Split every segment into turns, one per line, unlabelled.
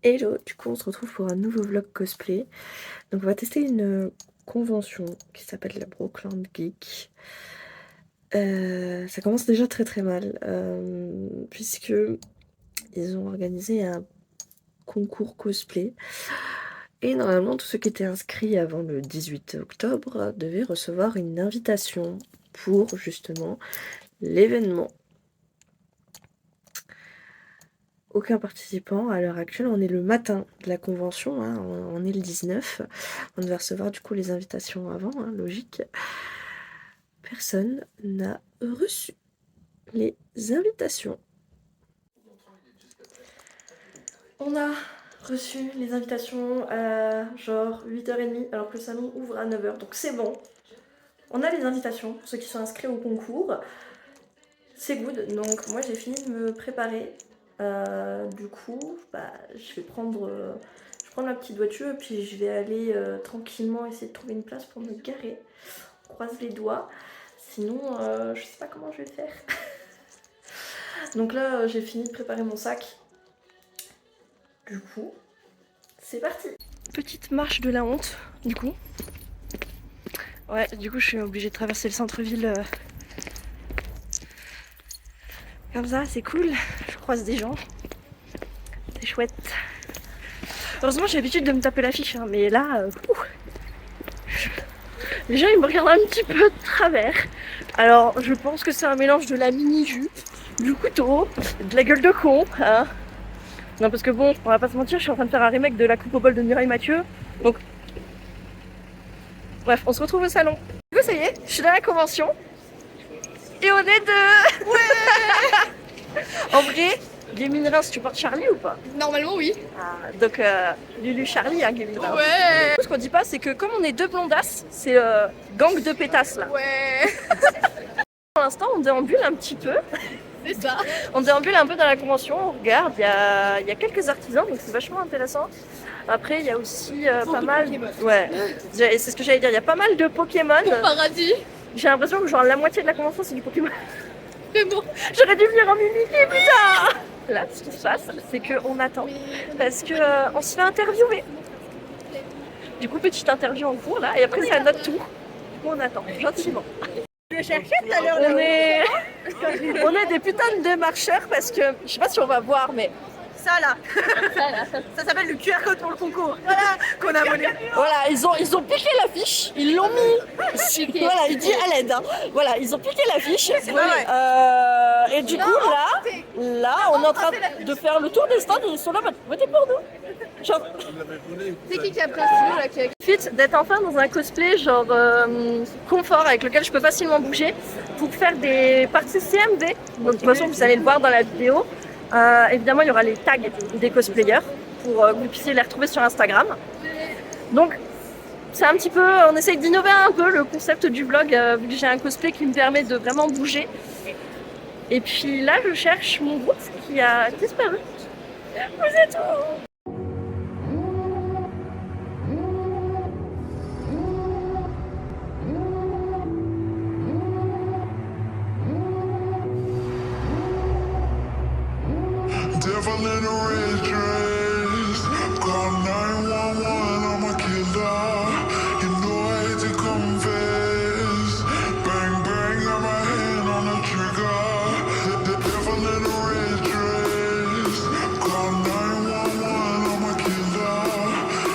Hello, du coup on se retrouve pour un nouveau vlog cosplay. Donc on va tester une convention qui s'appelle la Brookland Geek. Ça commence déjà très mal, puisque ils ont organisé un concours cosplay. Et normalement tous ceux qui étaient inscrits avant le 18 octobre devaient recevoir une invitation pour justement l'événement. Aucun participant à l'heure actuelle, on est le matin de la convention, hein, on est le 19, on devait recevoir du coup les invitations avant, hein, logique. Personne n'a reçu les invitations. On a reçu les invitations à genre 8h30 alors que le salon ouvre à 9h, donc c'est bon. On a les invitations pour ceux qui sont inscrits au concours, c'est good, donc moi j'ai fini de me préparer. Du coup, je vais prendre ma petite voiture et puis je vais aller tranquillement essayer de trouver une place pour me garer. On croise les doigts, sinon je sais pas comment je vais faire. Donc là j'ai fini de préparer mon sac. Du coup, c'est parti. Petite marche de la honte, du coup. Ouais, du coup je suis obligée de traverser le centre-ville. Comme ça, c'est cool. Je croise des gens. C'est chouette. Heureusement, j'ai l'habitude de me taper l'affiche, hein, mais là, les gens ils me regardent un petit peu de travers. Alors, je pense que c'est un mélange de la mini-jupe, du couteau, de la gueule de con. Hein. Non, parce que bon, on va pas se mentir, je suis en train de faire un remake de la coupe au bol de Mireille Mathieu. Donc, bref, on se retrouve au salon. Du coup, ça y est, je suis dans la convention. Et on est deux. Ouais. En vrai, Gaming Reims, tu portes Charlie ou pas?
Normalement oui.
Ah, donc Lulu Charlie, hein, Gaming Reims.
Ouais.
Ce qu'on dit pas, c'est que comme on est deux blondasses, c'est gang de pétasses là.
Ouais.
Pour l'instant, on déambule un petit peu.
C'est ça.
On déambule un peu dans la convention, on regarde, il y a quelques artisans, donc c'est vachement intéressant. Après, il y a aussi pas mal...
Pokémon.
Ouais, c'est ce que j'allais dire, il y a pas mal de Pokémon.
Paradis.
J'ai l'impression que genre la moitié de la convention, c'est du Pokémon.
C'est bon.
J'aurais dû venir en Mimikyu, putain. Là, ce qui se passe, c'est qu'on attend. Parce que on se fait interviewer. Du coup, petite interview en cours, là, et après, c'est à notre tour. Du coup, on attend, gentiment.
Je cherchais tout à l'heure.
On est des putains de marcheurs parce que, je sais pas si on va voir, mais
Ça là. Ça s'appelle le QR code pour le concours. Voilà. Qu'on a volé.
voilà, ils ont piqué l'affiche, ils l'ont mis. Voilà, il dit à l'aide. Hein. Voilà, ils ont piqué l'affiche. Et du coup, là, on est en train de faire le tour des stands et ils sont là, votez pour nous. Genre,
C'est qui a pris un stylo là qui a...
fit d'être enfin dans un cosplay genre confort avec lequel je peux facilement bouger pour faire des parties CMD. Donc de toute façon, vous allez le voir dans la vidéo. Évidemment, il y aura les tags des cosplayers pour que vous puissiez les retrouver sur Instagram. Donc, c'est un petit peu, on essaye d'innover un peu le concept du vlog, vu que j'ai un cosplay qui me permet de vraiment bouger. Et puis là, je cherche mon groupe qui a disparu. Vous êtes où?
Devil in a red dress, call 911, I'm a killer. You know I hate to confess. Bang bang, got my hand on the trigger. The devil in a red dress, call 911, I'm a killer.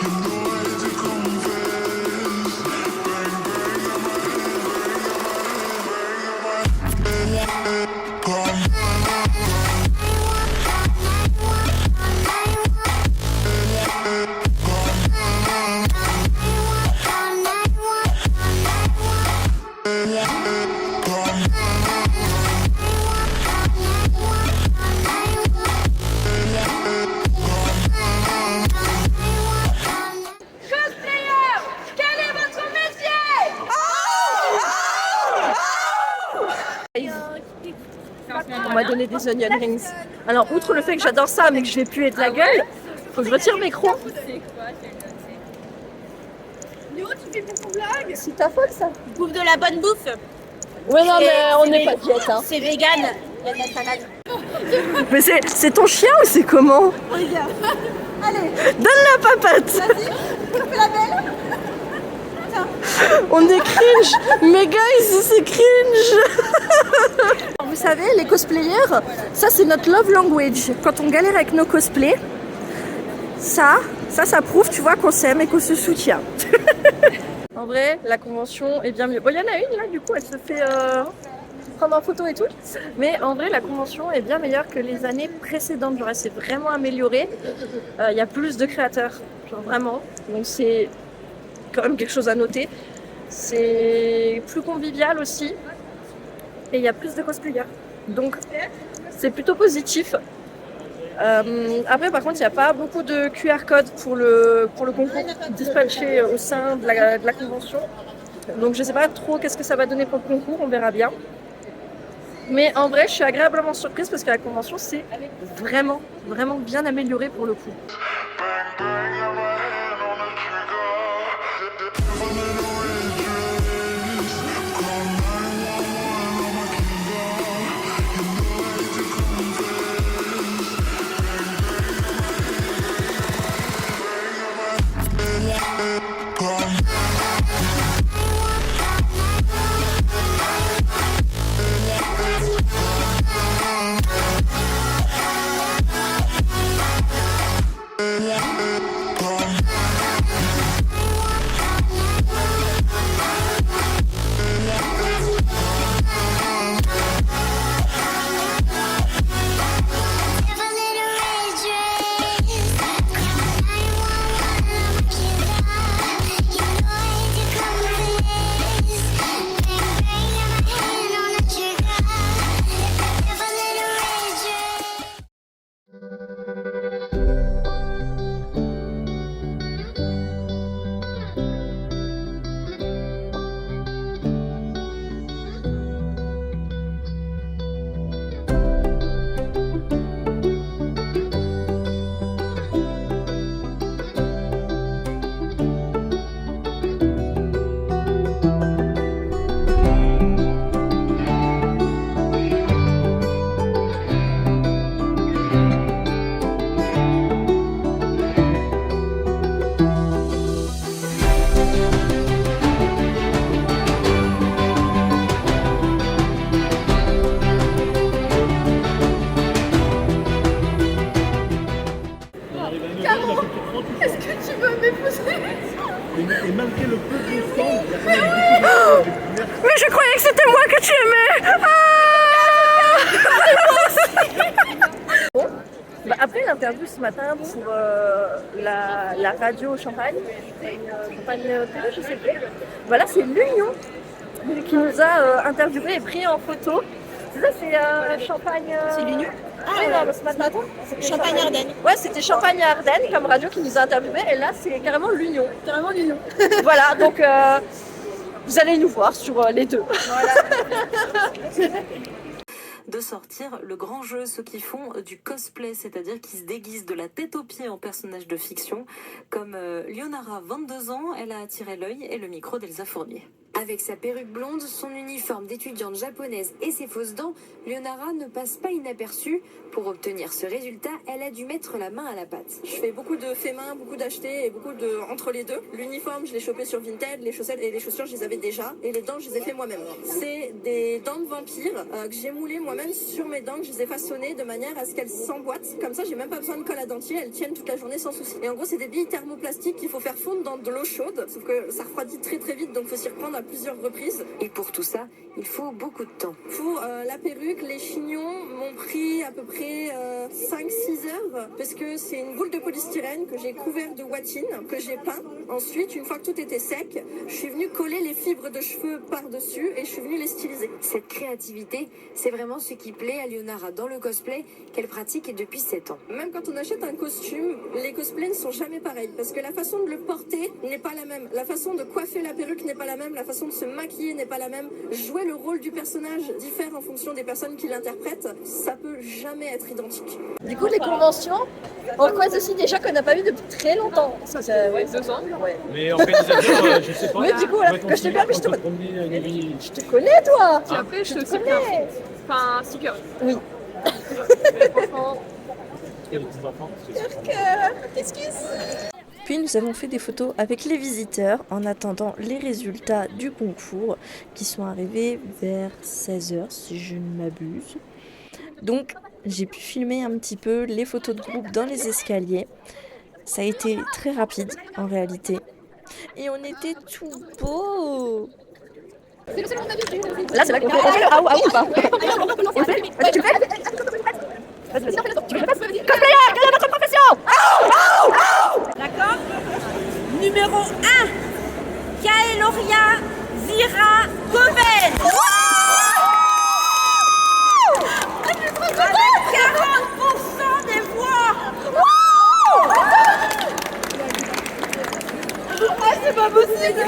You know I hate to confess. Bang bang, got my hand, bang, got my hand, call.
On m'a donné des onion rings. Alors, outre le fait que j'adore ça, mais que je vais puer de la gueule, faut que je retire mes crocs.
Léo, tu fais pour ton blague.
C'est ta faute, ça.
Bouffe de la bonne bouffe.
Ouais, non, mais on n'est
c'est
pas diète, hein.
C'est vegan. Il y a de la salade.
Mais c'est ton chien ou c'est comment?
Regarde. Allez,
Donne la papate.
vas-y, fais la belle. Tiens.
On est cringe. Mais guys, c'est cringe. Vous savez, les cosplayers, ça c'est notre love language. Quand on galère avec nos cosplays, ça prouve, tu vois, qu'on s'aime et qu'on se soutient. En vrai, la convention est bien mieux. Bon, il y en a une là, du coup, elle se fait prendre en photo et tout. Mais en vrai, la convention est bien meilleure que les années précédentes. Genre, elle s'est vraiment améliorée. Il y a plus de créateurs, genre vraiment. Donc, c'est quand même quelque chose à noter. C'est plus convivial aussi. Et il y a plus de cosplayers. Donc, c'est plutôt positif. Après, par contre, il n'y a pas beaucoup de QR code pour le concours dispatché au sein de la convention. Donc, je ne sais pas trop qu'est-ce que ça va donner pour le concours, on verra bien. Mais en vrai, je suis agréablement surprise parce que la convention s'est vraiment, vraiment bien améliorée pour le coup.
Est-ce que tu veux m'épouser?
Et malgré le peu de temps,
Mais je croyais que c'était moi que tu aimais. Bon, bah après l'interview ce matin pour la radio Champagne, Champagne Télé, je sais plus. Voilà, c'est l'Union qui nous a interviewés et pris en photo. C'est ça, c'est Champagne.
C'est l'Union.
Oui, non, ce matin.
Champagne Ardennes.
Ouais, c'était Champagne Ardennes comme radio qui nous a interviewés et là c'est carrément l'Union.
Carrément l'Union.
Voilà, donc vous allez nous voir sur les deux.
De sortir le grand jeu, ceux qui font du cosplay, c'est-à-dire qui se déguisent de la tête aux pieds en personnages de fiction, comme Leonara, 22 ans, elle a attiré l'œil et le micro d'Elsa Fournier.
Avec sa perruque blonde, son uniforme d'étudiante japonaise et ses fausses dents, Leonara ne passe pas inaperçue. Pour obtenir ce résultat, elle a dû mettre la main à la pâte.
Je fais beaucoup de faits main, beaucoup d'achetés et beaucoup de entre les deux. L'uniforme, je l'ai chopé sur Vinted, les chaussettes et les chaussures, je les avais déjà. Et les dents, je les ai fait moi-même. C'est des dents de vampire que j'ai moulées moi-même sur mes dents, que je les ai façonnées de manière à ce qu'elles s'emboîtent. Comme ça, j'ai même pas besoin de colle à dentier, elles tiennent toute la journée sans souci. Et en gros, c'est des billes thermoplastiques qu'il faut faire fondre dans de l'eau chaude. Sauf que ça refroidit très très vite, donc faut s'y reprendre à plusieurs reprises.
Et pour tout ça, il faut beaucoup de temps.
Pour la perruque, les chignons m'ont pris à peu près 5-6 heures parce que c'est une boule de polystyrène que j'ai couvert de watine, que j'ai peint. Ensuite, une fois que tout était sec, je suis venue coller les fibres de cheveux par-dessus et je suis venue les styliser.
Cette créativité, c'est vraiment ce qui plaît à Leonara dans le cosplay qu'elle pratique depuis 7 ans.
Même quand on achète un costume, les cosplays ne sont jamais pareils parce que la façon de le porter n'est pas la même. La façon de coiffer la perruque n'est pas la même. La façon de se maquiller n'est pas la même. Jouer le rôle du personnage diffère en fonction des personnes qui l'interprètent. Ça peut jamais être identique.
Du coup, les conventions, On croise aussi des gens qu'on n'a pas vus depuis très longtemps. Ça, ouais, 2 ans. Ouais.
Mais organisateur, je sais pas.
Mais du coup, voilà, quand je te parle, je te connais, toi.
Puis après, je
te
te sais
connais.
Enfin, sticker.
Oui.
Franchement,
Puis nous avons fait des photos avec les visiteurs en attendant les résultats du concours qui sont arrivés vers 16h si je ne m'abuse. Donc j'ai pu filmer un petit peu les photos de groupe dans les escaliers. Ça a été très rapide en réalité. Et on était tout beaux. Là c'est là qu'on fait. On fait le ah ou pas? On le fait? Vas-y, tu le fais? Vas-y, tu le fais? Cosplayer, quelle est votre profession?
D'accord. Numéro 1, Kaeloria Vira Goven. Avec 40% des voix. C'est pas possible.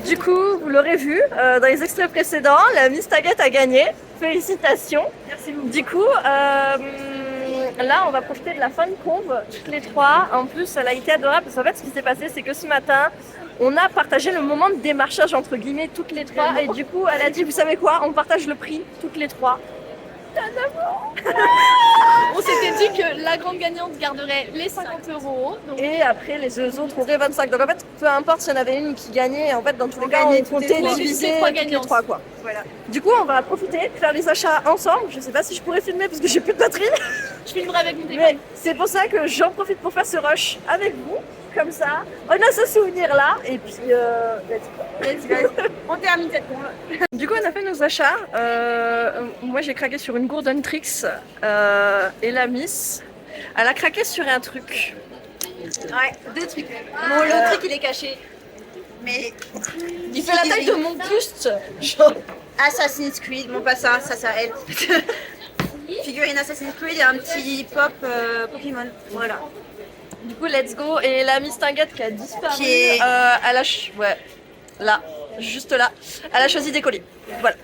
Du coup, vous l'aurez vu dans les extraits précédents, la Miss Taguette a gagné. Félicitations. Merci beaucoup. Du coup, là, on va profiter de la fin de conve, toutes les trois. En plus, elle a été adorable parce qu'en fait, ce qui s'est passé, c'est que ce matin, on a partagé le moment de démarchage entre guillemets toutes les trois. Et du coup, elle a dit, vous savez quoi, on partage le prix toutes les trois.
on s'était dit que la grande gagnante garderait les 50 €. Donc...
Et après, les deux autres auraient 25. Donc en fait, peu importe s'il y en avait une qui gagnait, en fait, dans tous les cas, on comptait diviser toutes les trois, quoi. Voilà. Du coup, on va profiter de faire les achats ensemble. Je sais pas si je pourrais filmer parce que j'ai plus de batterie.
Je filmerai avec mon téléphone.
Mais c'est pour ça que j'en profite pour faire ce rush avec vous. Comme ça, on a ce souvenir là. Et puis, let's go.
On termine cette conve.
Du coup, on a fait nos achats. Moi, j'ai craqué sur une Golden Tricks. Et la Miss, elle a craqué sur un truc.
Ouais, 2 trucs. Bon, le truc, il est caché. Mais
Il fait la taille de mon buste. Genre.
Assassin's Creed, bon pas ça, ça elle. Figurine Assassin's Creed et un petit pop Pokémon. Voilà.
Du coup, let's go. Et la Miss Tinguette qui a disparu,
Qui est-
elle a... Ouais, là, juste là. Elle a choisi des colis. Voilà.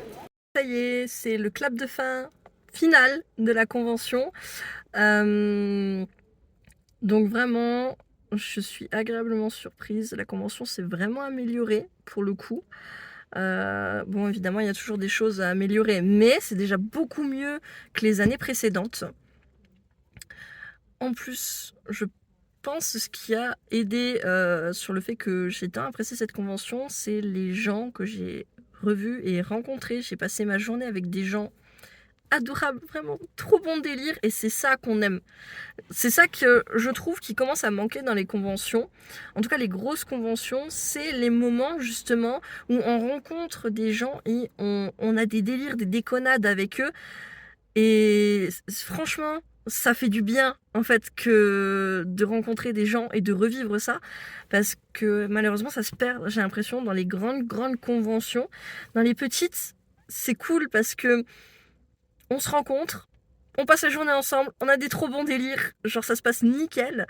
Ça y est, c'est le clap de fin final de la convention. Donc vraiment, je suis agréablement surprise. La convention s'est vraiment améliorée pour le coup. Bon, évidemment, il y a toujours des choses à améliorer, mais c'est déjà beaucoup mieux que les années précédentes. En plus, je pense ce qui a aidé sur le fait que j'ai tant apprécié cette convention, c'est les gens que j'ai revus et rencontrés. J'ai passé ma journée avec des gens adorables, vraiment trop bon délire, et c'est ça qu'on aime. C'est ça que je trouve qui commence à manquer dans les conventions. En tout cas, les grosses conventions, c'est les moments justement où on rencontre des gens et on a des délires, des déconnades avec eux. Et franchement, ça fait du bien en fait que de rencontrer des gens et de revivre ça, parce que malheureusement ça se perd, j'ai l'impression, dans les grandes conventions. Dans les petites, c'est cool parce que on se rencontre, on passe la journée ensemble, on a des trop bons délires, genre ça se passe nickel,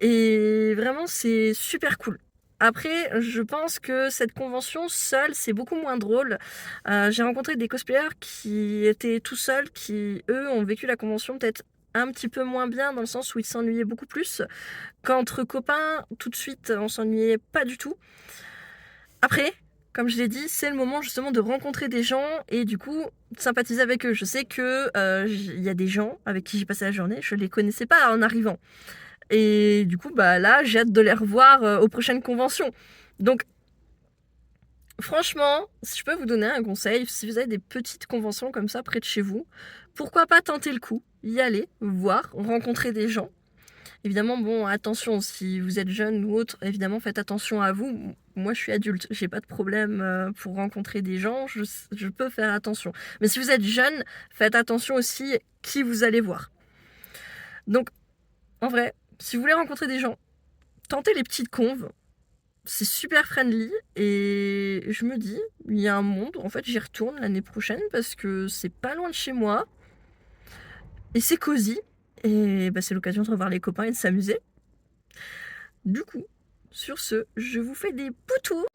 et vraiment c'est super cool. Après, je pense que cette convention seule, c'est beaucoup moins drôle. J'ai rencontré des cosplayers qui étaient tout seuls, qui, eux, ont vécu la convention peut-être un petit peu moins bien, dans le sens où ils s'ennuyaient beaucoup plus. Qu'entre copains, tout de suite, on s'ennuyait pas du tout. Après, comme je l'ai dit, c'est le moment justement de rencontrer des gens et du coup, de sympathiser avec eux. Je sais que y a des gens avec qui j'ai passé la journée, je les connaissais pas en arrivant. Et du coup, bah là, j'ai hâte de les revoir aux prochaines conventions. Donc, franchement, si je peux vous donner un conseil, si vous avez des petites conventions comme ça près de chez vous, pourquoi pas tenter le coup, y aller, voir, rencontrer des gens. Évidemment, bon, attention, si vous êtes jeune ou autre, évidemment, faites attention à vous. Moi, je suis adulte, j'ai pas de problème pour rencontrer des gens, je peux faire attention. Mais si vous êtes jeune, faites attention aussi qui vous allez voir. Donc, en vrai, si vous voulez rencontrer des gens, tentez les petites conves. C'est super friendly et je me dis, il y a un monde, en fait j'y retourne l'année prochaine parce que c'est pas loin de chez moi et c'est cosy et bah, c'est l'occasion de revoir les copains et de s'amuser. Du coup, sur ce, je vous fais des poutous.